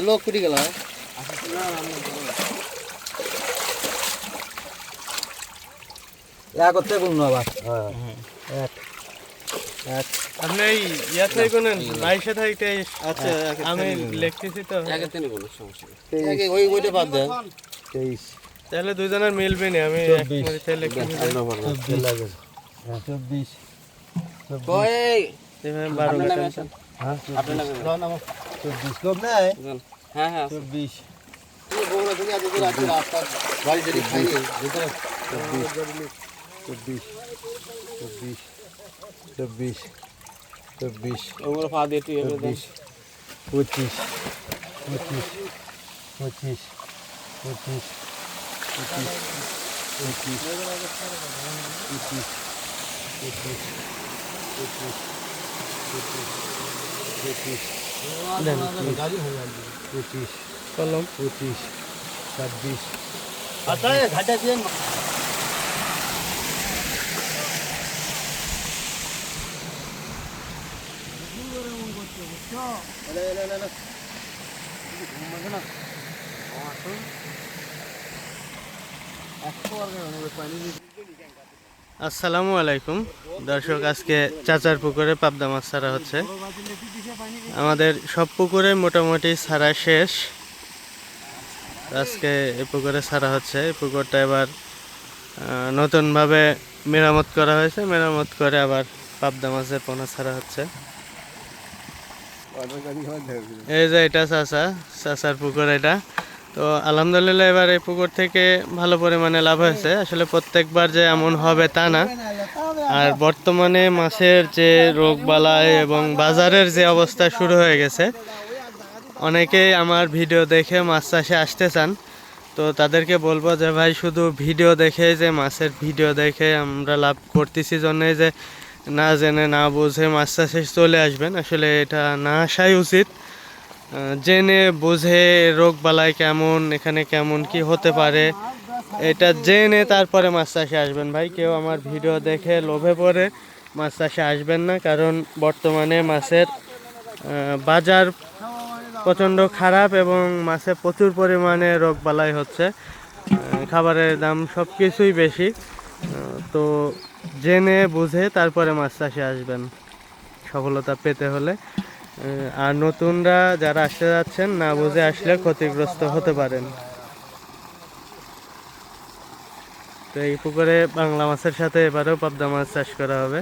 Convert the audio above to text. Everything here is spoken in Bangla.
লোক কুড়ি গেল করতে কোন আবার আপনি এই ইয়া থেকে কোন 22 থেকে 23 আচ্ছা আমি লিখতেছি তো আগে তেনে কোনো সমস্যা নেই আগে ওইটা বাদ দেন 23 তাহলে দুজনের মিলবে না আমি এক মিনিটে লিখতেছি 24 কই তুমি 12 কাটা হ্যাঁ আপনি নাম 24 কম নাই হ্যাঁ হ্যাঁ 24 তুমি বগুড়া থেকে আজ রাতে রাস্তা গাড়ি যদি খাইনি ভিতরে 24 ওগুলো পা দিয়ে তুই 25 25 কলম 25 26 আচ্ছা ঘাটা দিয়ে আসসালামু আলাইকুম দর্শক, আজকে চাচার পুকুরে পাবদা মাছ ছাড়া হচ্ছে। আমাদের সব পুকুরে মোটামুটি ছাড়া শেষ। আজকে এই পুকুরে ছাড়া হচ্ছে। এই পুকুরটা এবার নতুনভাবে মেরামত করা হয়েছে। মেরামত করে আবার পাবদা মাছের পোনা ছাড়া হচ্ছে। এই যে এটা চাচার পুকুর এটা। তো আলহামদুলিল্লাহ এবার এই পুকুর থেকে ভালো পরিমাণে লাভ হয়েছে। আসলে প্রত্যেকবার যে এমন হবে তা না। আর বর্তমানে মাছের যে রোগবালাই এবং বাজারের যে অবস্থা শুরু হয়ে গেছে, অনেকেই আমার ভিডিও দেখে মাছ চাষে আসতে চান। তো তাদেরকে বলবো যে ভাই, শুধু ভিডিও দেখে যে মাছের ভিডিও দেখে আমরা লাভ করতেছি জন্যই যে না জেনে না বুঝে মাছ চাষে চলে আসবেন, আসলে এটা না আসাই উচিত। জেনে বুঝে রোগবালাই কেমন, এখানে কেমন কি হতে পারে, এটা জেনে তারপরে মাছ চাষে আসবেন ভাই। কেউ আমার ভিডিও দেখে লোভে পড়ে মাছ চাষে আসবেন না, কারণ বর্তমানে মাছের বাজার প্রচণ্ড খারাপ এবং মাছে প্রচুর পরিমাণে রোগবালাই হচ্ছে। খাবারের দাম সব কিছুই বেশি। তো জেনে বুঝে তারপরে মাছ চাষে আসবেন সফলতা পেতে হলে। আর নতুনরা যারা আসতে যাচ্ছেন, না বুঝে আসলে ক্ষতিগ্রস্ত হতে পারেন। তো এই পুকুরে বাংলা মাছের সাথে এবারেও পাবদা মাছ চাষ করা হবে।